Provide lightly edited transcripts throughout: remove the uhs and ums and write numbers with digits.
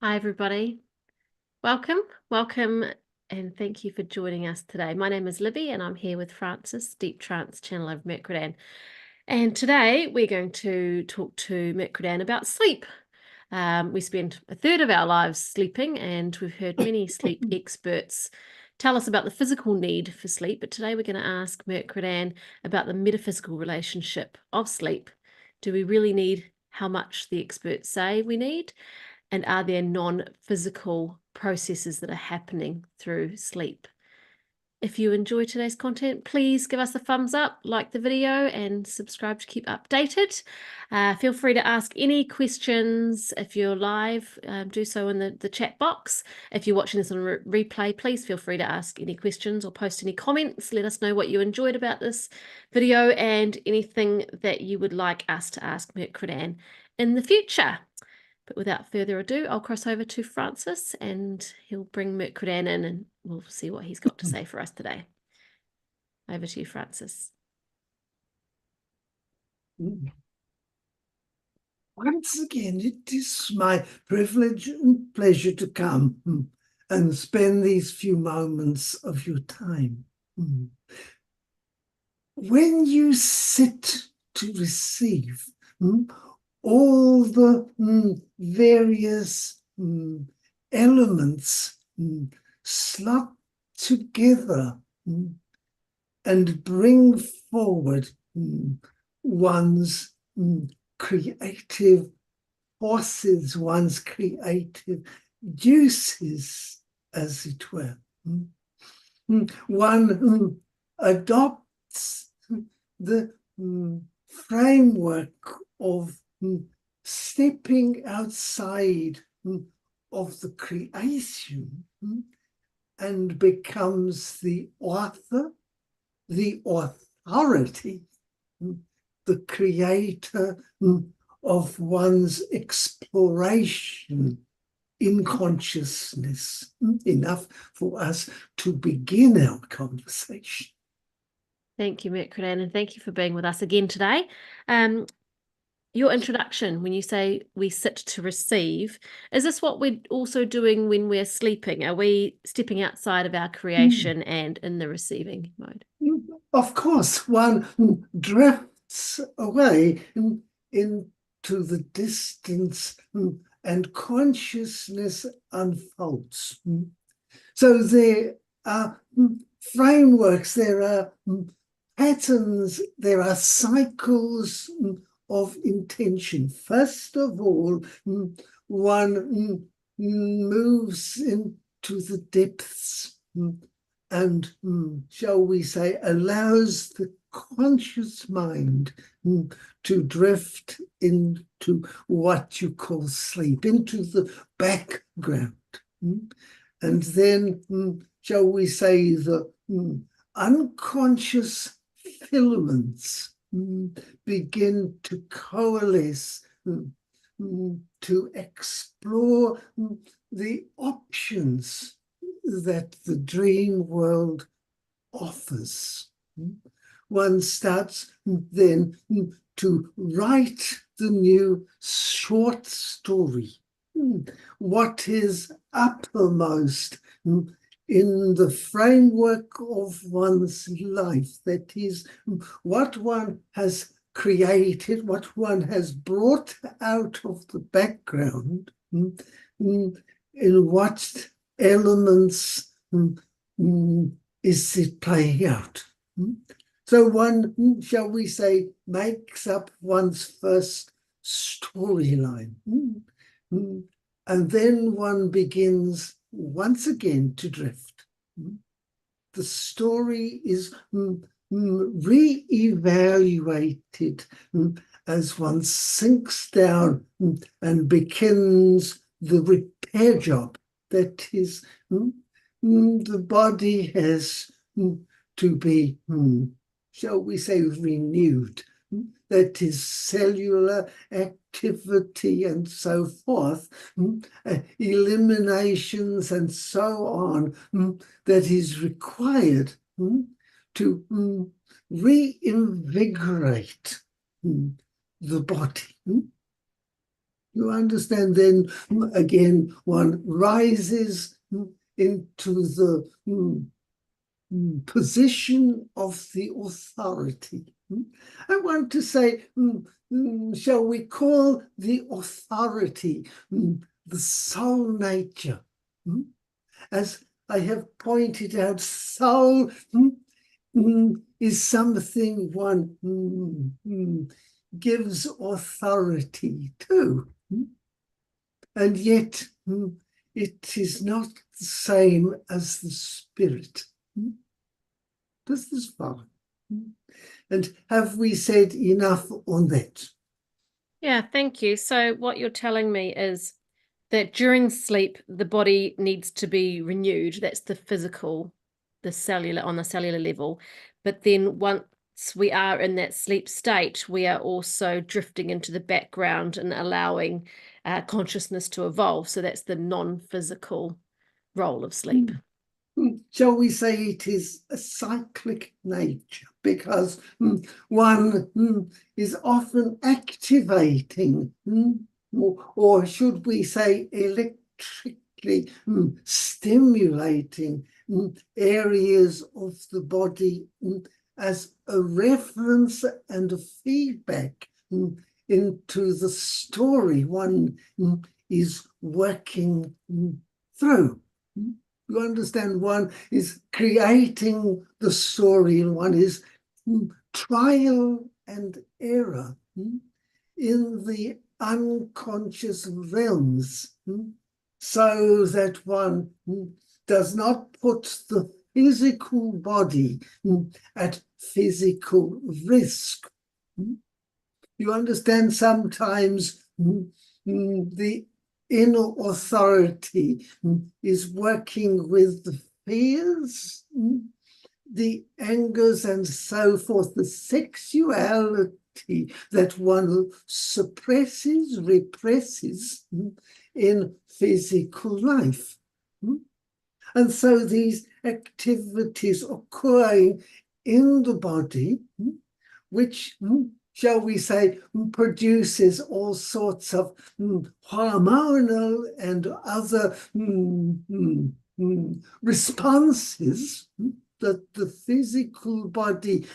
Hi, everybody. Welcome, and thank you for joining us today. My name is Libby, and I'm here with Francis, Deep Trance channel of Mercredan. And today we're going to talk to Mercredan about sleep. We spend a third of our lives sleeping, and we've heard many sleep experts tell us about the physical need for sleep. But today we're going to ask Mercredan about the metaphysical relationship of sleep. Do we really need how much the experts say we need? And are there non-physical processes that are happening through sleep? If you enjoy today's content, please give us a thumbs up, like the video, and subscribe to keep updated. Feel free to ask any questions. If you're live, do so in the chat box. If you're watching this on replay, please feel free to ask any questions or post any comments. Let us know what you enjoyed about this video and anything that you would like us to ask Mercredan in the future. But without further ado, I'll cross over to Francis and he'll bring Mercredan in and we'll see what he's got to say for us today. Over to you, Francis. Once again, it is my privilege and pleasure to come and spend these few moments of your time. When you sit to receive all the various elements slot together and bring forward one's creative forces, one's creative juices, as it were. One adopts the framework of stepping outside of the creation and becomes the author, the authority, the creator of one's exploration in consciousness. Enough for us to begin our conversation. Thank you, Mercredan, and thank you for being with us again today. Your introduction, when you say we sit to receive, is this what we're also doing when we're sleeping? Are we stepping outside of our creation and in the receiving mode? Of course, one drifts away into the distance and consciousness unfolds. So there are frameworks, there are patterns, there are cycles of intention. First of all, one moves into the depths and, shall we say, allows the conscious mind to drift into what you call sleep, into the background. And then, shall we say, the unconscious filaments begin to coalesce to explore the options that the dream world offers. One starts then to write the new short story. What is uppermost in the framework of one's life, that is, what one has created, what one has brought out of the background, in what elements is it playing out. So one, shall we say, makes up one's first storyline. And then one begins once again to drift. The story is re-evaluated as one sinks down and begins the repair job. That is, the body has to be, shall we say, renewed. That is cellular activity and so forth, eliminations and so on, that is required to reinvigorate the body. You understand? Then again, one rises into the position of the authority. I want to say, shall we call the authority the soul nature? As I have pointed out, soul is something one gives authority to. And yet it is not the same as the spirit. Does this follow? And have we said enough on that? Yeah, thank you. So what you're telling me is that during sleep, the body needs to be renewed. That's the physical, the cellular, on the cellular level. But then once we are in that sleep state, we are also drifting into the background and allowing consciousness to evolve. So that's the non-physical role of sleep. Shall we say it is a cyclic nature, because one is often activating, or should we say electrically stimulating areas of the body as a reference and a feedback into the story one is working through. You understand, one is creating the story and one is trial and error in the unconscious realms, so that one does not put the physical body at physical risk. You understand, sometimes the inner authority is working with the fears, the angers, and so forth, the sexuality that one suppresses, represses in physical life. And so these activities occurring in the body, which shall we say, produces all sorts of hormonal and other responses that the physical body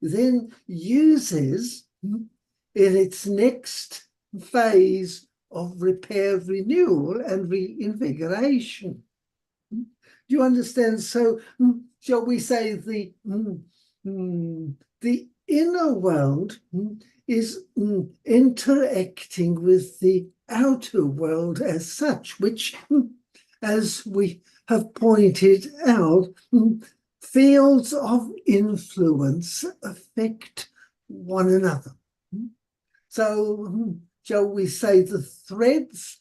then uses in its next phase of repair, renewal, and reinvigoration. Do you understand? So, shall we say the inner world is interacting with the outer world as such, which, as we have pointed out, fields of influence affect one another. So, shall we say the threads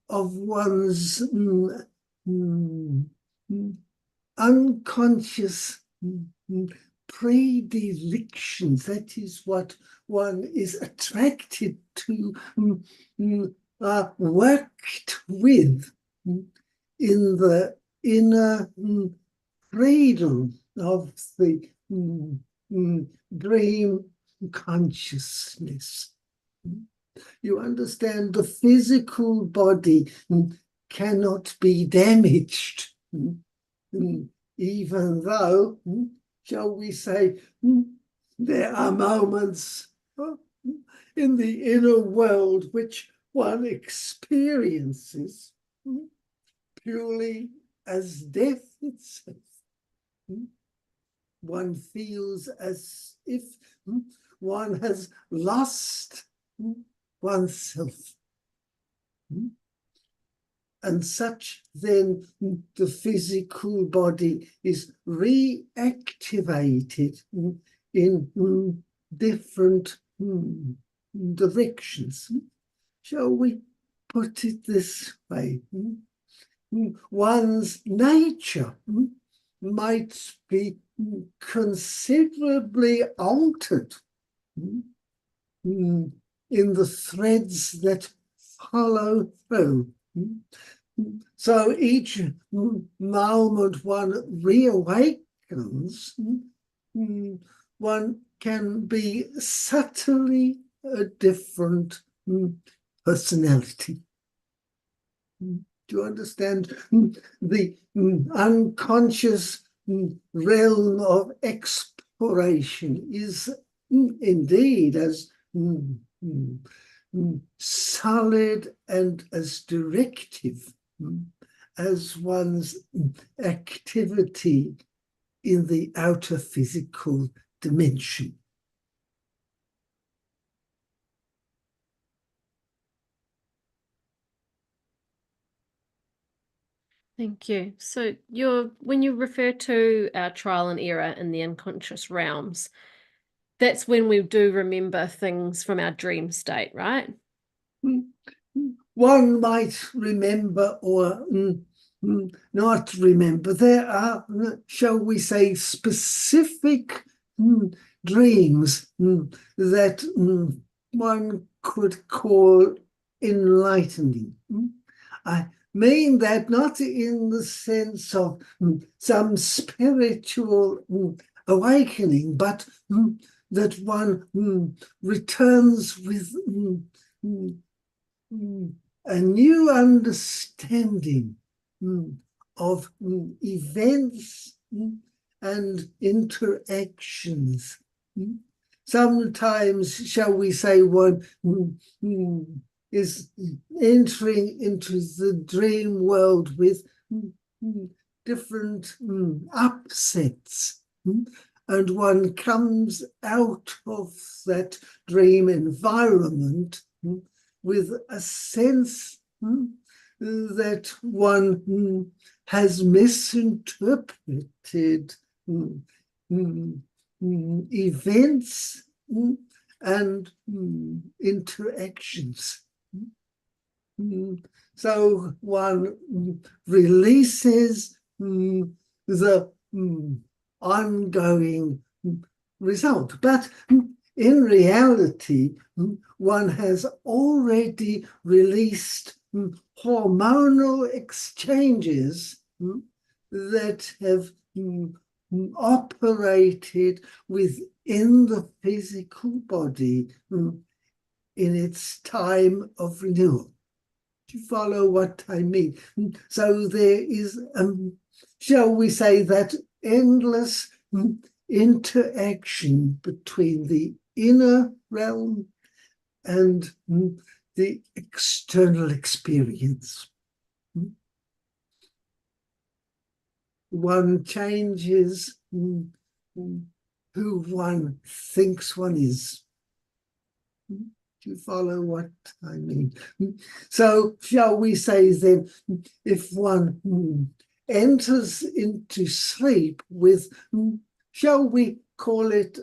of one's unconscious predilections, that is what one is attracted to, worked with in the inner freedom of the dream consciousness. You understand, the physical body cannot be damaged, even though, shall we say, there are moments in the inner world which one experiences purely as death itself. One feels as if one has lost oneself. And such then the physical body is reactivated in different directions. Shall we put it this way? One's nature might be considerably altered in the threads that follow through. So each moment one reawakens, one can be subtly a different personality. Do you understand? The unconscious realm of exploration is indeed as solid and as directive as one's activity in the outer physical dimension. Thank you. So when you refer to our trial and error in the unconscious realms, that's when we do remember things from our dream state, right? One might remember or not remember. There are, shall we say, specific dreams that one could call enlightening. I mean that not in the sense of some spiritual awakening, but that one returns with a new understanding of events and interactions. Sometimes, shall we say, one is entering into the dream world with different upsets, and one comes out of that dream environment with a sense that one has misinterpreted events and interactions. So one releases the ongoing result. But in reality, one has already released hormonal exchanges that have operated within the physical body in its time of renewal. Do you follow what I mean? So there is, shall we say, that endless interaction between the inner realm and the external experience. One changes who one thinks one is. Do you follow what I mean? So shall we say then, if one enters into sleep with, shall we call it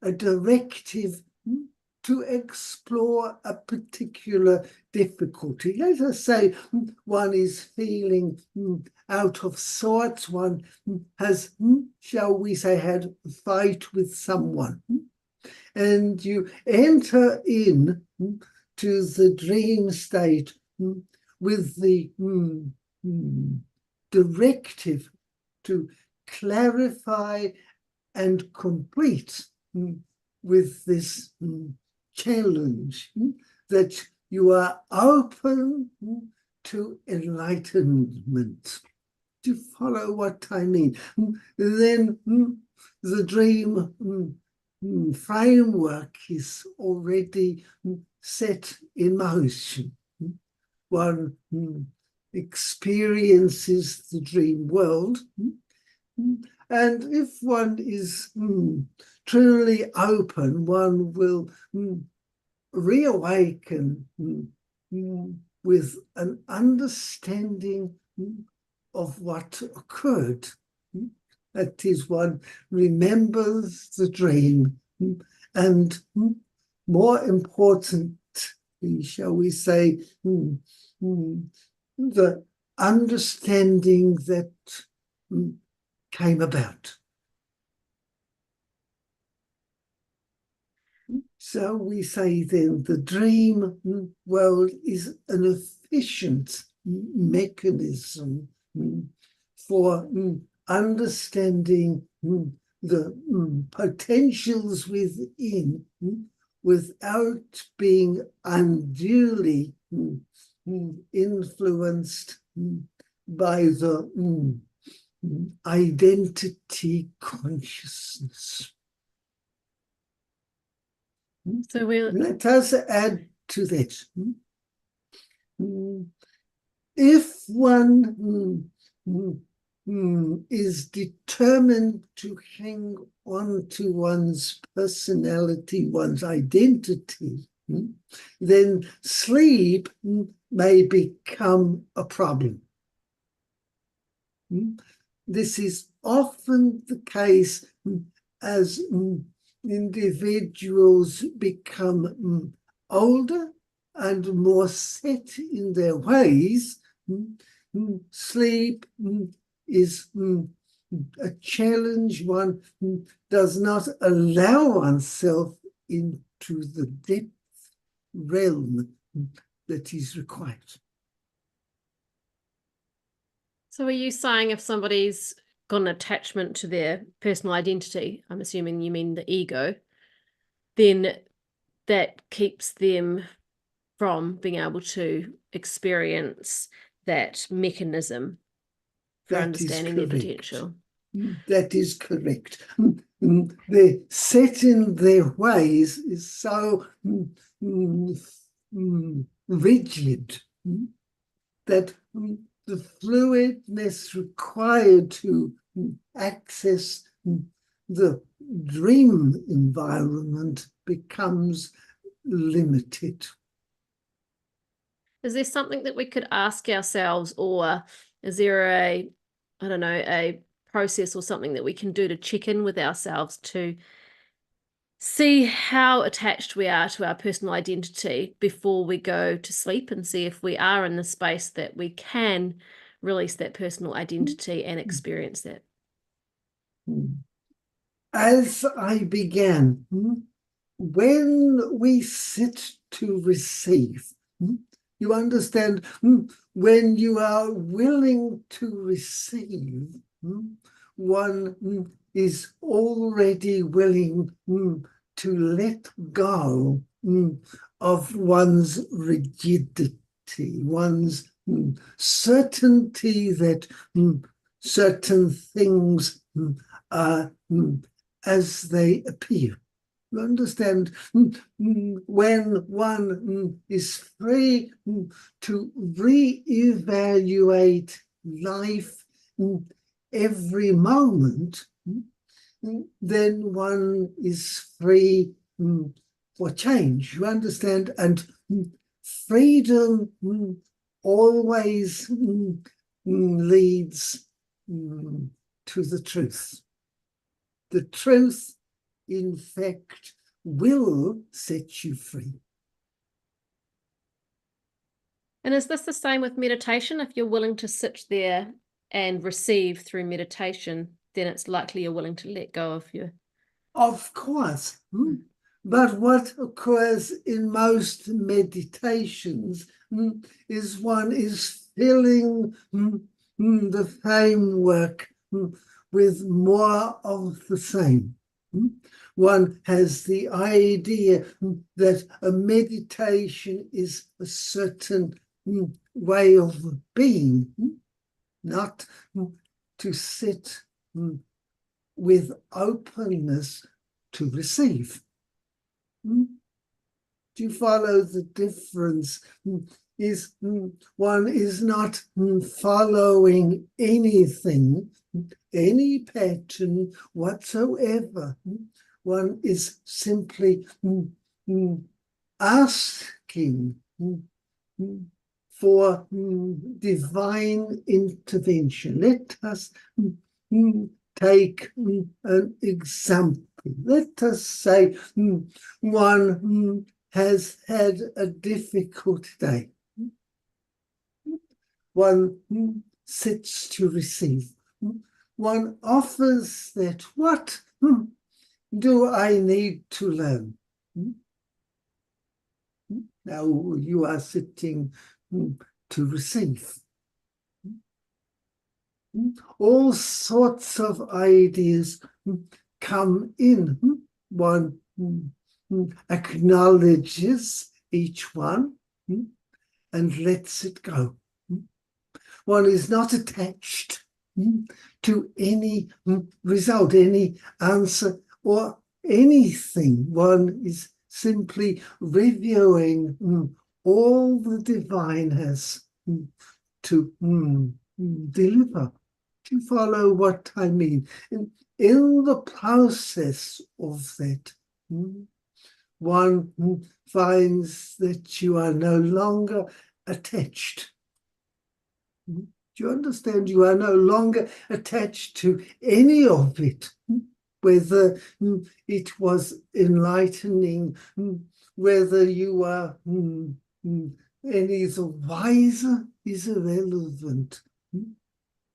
a directive to explore a particular difficulty? Let us say one is feeling out of sorts, one has, shall we say, had a fight with someone, and you enter in to the dream state with the directive to clarify and complete with this challenge that you are open to enlightenment. Do you follow what I mean? Then the dream framework is already set in motion. One experiences the dream world, and if one is truly open, one will reawaken with an understanding of what occurred. That is, one remembers the dream, and more importantly, shall we say, the understanding that came about. So we say then the dream world is an efficient mechanism for understanding the potentials within without being unduly influenced by the identity consciousness. So we'll Let us add to that. If one is determined to hang on to one's personality, one's identity, then sleep may become a problem. This is often the case as individuals become older and more set in their ways. Sleep is a challenge. One does not allow oneself into the depth realm that is required. So are you saying if somebody's got an attachment to their personal identity, I'm assuming you mean the ego, then that keeps them from being able to experience that mechanism for understanding their potential? That is correct. They're set in their ways is so rigid that the fluidness required to access the dream environment becomes limited. Is there something that we could ask ourselves, or is there a process or something that we can do to check in with ourselves to see how attached we are to our personal identity before we go to sleep, and see if we are in the space that we can release that personal identity and experience that? As I began, when we sit to receive, you understand, when you are willing to receive, one is already willing to let go of one's rigidity, one's certainty that certain things are as they appear. You understand, when one is free to reevaluate life every moment, then one is free for change. You understand? And freedom always leads to the truth. The truth, in fact, will set you free. And is this the same with meditation? If you're willing to sit there and receive through meditation, then it's likely you're willing to let go of your... Of course. But what occurs in most meditations is one is filling the framework with more of the same. One has the idea that a meditation is a certain way of being, not to sit with openness to receive. Do you follow the difference? Is one is not following anything, any pattern whatsoever. One is simply asking for divine intervention. Let us take an example. Let us say one has had a difficult day. One sits to receive. One offers that, what do I need to learn? Now you are sitting to receive. All sorts of ideas come in. One acknowledges each one and lets it go. One is not attached to any result, any answer, or anything. One is simply reviewing all the divine has to deliver. Do you follow what I mean? In the process of that, one finds that you are no longer attached. Do you understand? You are no longer attached to any of it, whether it was enlightening, whether you are any the wiser is irrelevant,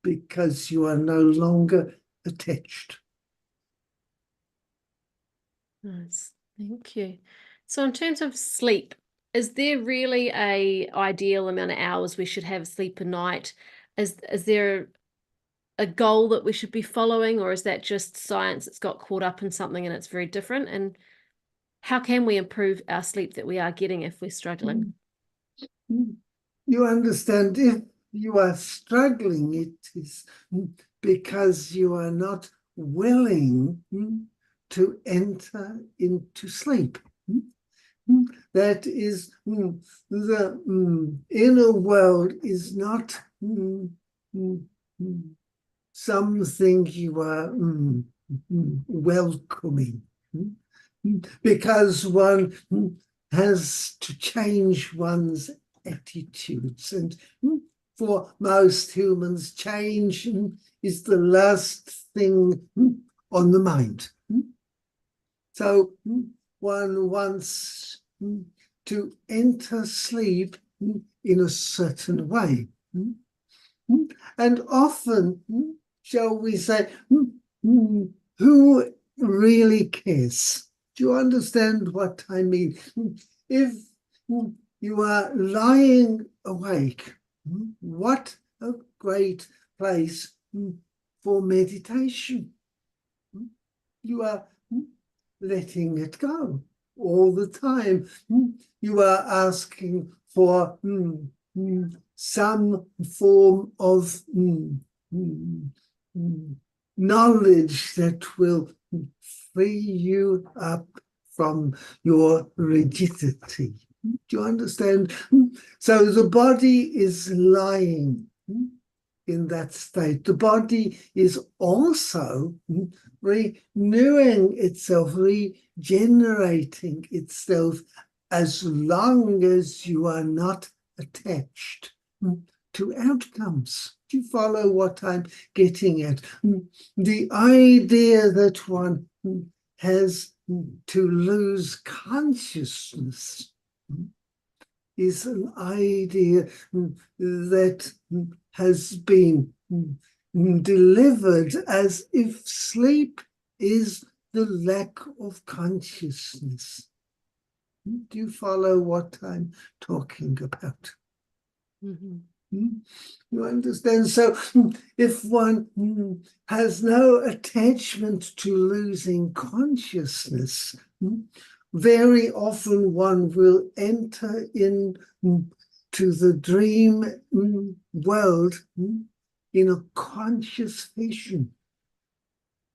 because you are no longer attached. Nice, thank you. So in terms of sleep, is there really a ideal amount of hours we should have sleep a night? Is there a goal that we should be following, or is that just science that's got caught up in something and it's very different? And how can we improve our sleep that we are getting if we're struggling? You understand, if you are struggling, it is because you are not willing to enter into sleep. That is, the inner world is not something you are welcoming, because one has to change one's attitudes. And for most humans, change is the last thing on the mind. So one wants to enter sleep in a certain way. And often, shall we say, who really cares? Do you understand what I mean? If you are lying awake, what a great place for meditation. You are letting it go all the time. You are asking for some form of knowledge that will free you up from your rigidity. Do you understand? So the body is lying in that state. The body is also renewing itself, regenerating itself, as long as you are not attached to outcomes. Do you follow what I'm getting at? The idea that one has to lose consciousness is an idea that has been delivered as if sleep is the lack of consciousness. Do you follow what I'm talking about? You understand? So if one has no attachment to losing consciousness, very often one will enter into the dream world in a conscious fashion.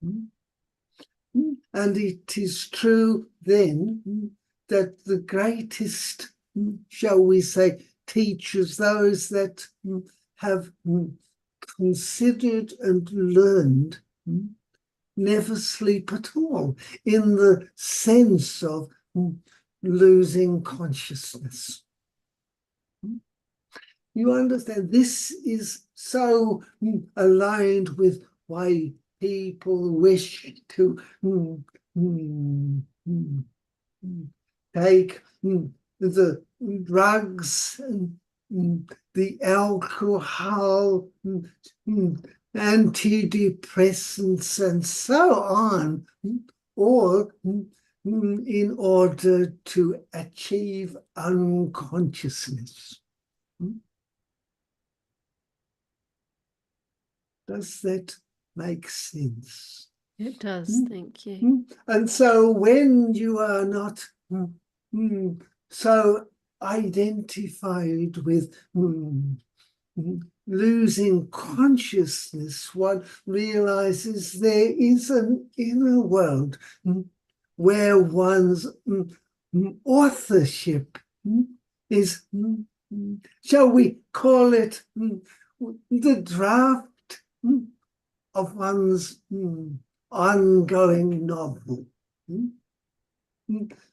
And it is true then that the greatest, shall we say, teachers, those that have considered and learned, never sleep at all, in the sense of losing consciousness. You understand, this is so aligned with why people wish to take the drugs, the alcohol, antidepressants, and so on, all in order to achieve unconsciousness. Does that make sense? It does. Mm, Thank you. And so when you are not so identified with losing consciousness, one realizes there is an inner world where one's authorship is, shall we call it, the draft of one's ongoing novel.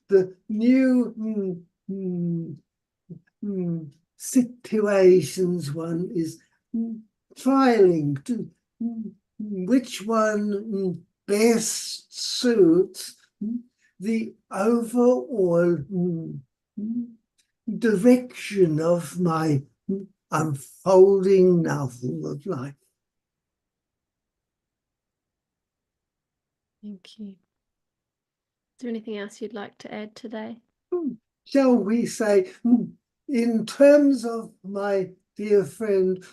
The new situations one is trialing to which one best suits the overall direction of my unfolding novel of life. Thank you. Is there anything else you'd like to add today? Shall we say, in terms of my dear friend,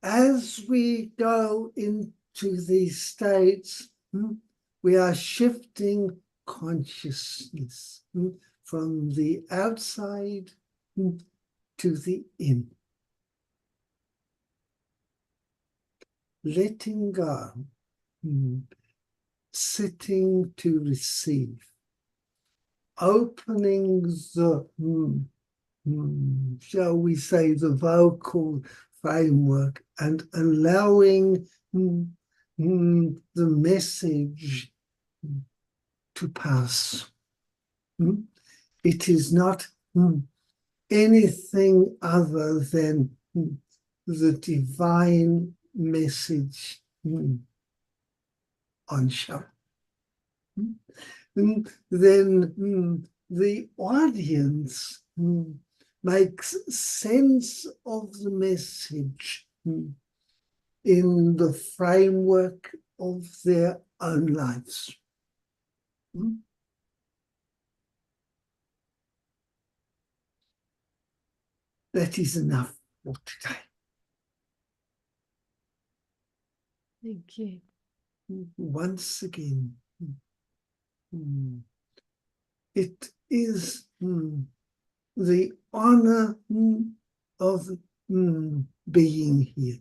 as we go into these states, we are shifting consciousness from the outside to the in. Letting go, sitting to receive, opening the, shall we say, the vocal framework and allowing the message to pass. It is not anything other than the divine message on show. Then the audience makes sense of the message in the framework of their own lives. That is enough for today. Thank you. Once again, it is the honor of being here.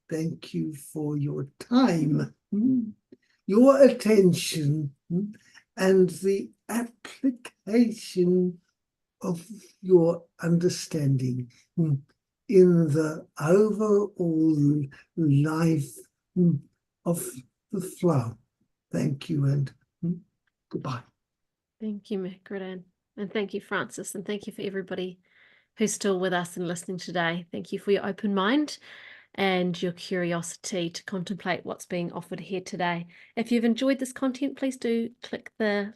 Thank you for your time, your attention, and the application of your understanding in the overall life of the flow. Thank you and goodbye. Thank you, Mercredan. And thank you, Francis. And thank you for everybody who's still with us and listening today. Thank you for your open mind and your curiosity to contemplate what's being offered here today. If you've enjoyed this content, please do click the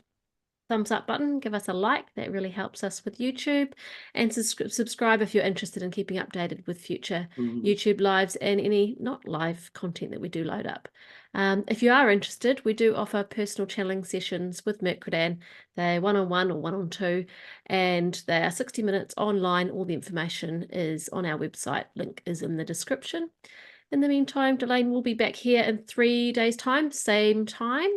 thumbs up button, give us a like, that really helps us with YouTube, and subscribe if you're interested in keeping updated with future YouTube lives and any not live content that we do load up. If you are interested, we do offer personal channeling sessions with Mercredan. They're one-on-one or one-on-two, and they are 60 minutes online. All the information is on our website. Link is in the description. In the meantime, Delane will be back here in 3 days' time, same time,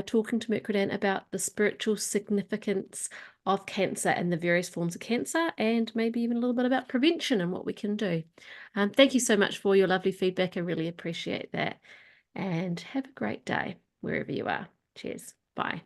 talking to Mercredan about the spiritual significance of cancer and the various forms of cancer, and maybe even a little bit about prevention and what we can do. Thank you so much for your lovely feedback. I really appreciate that. And have a great day wherever you are. Cheers. Bye.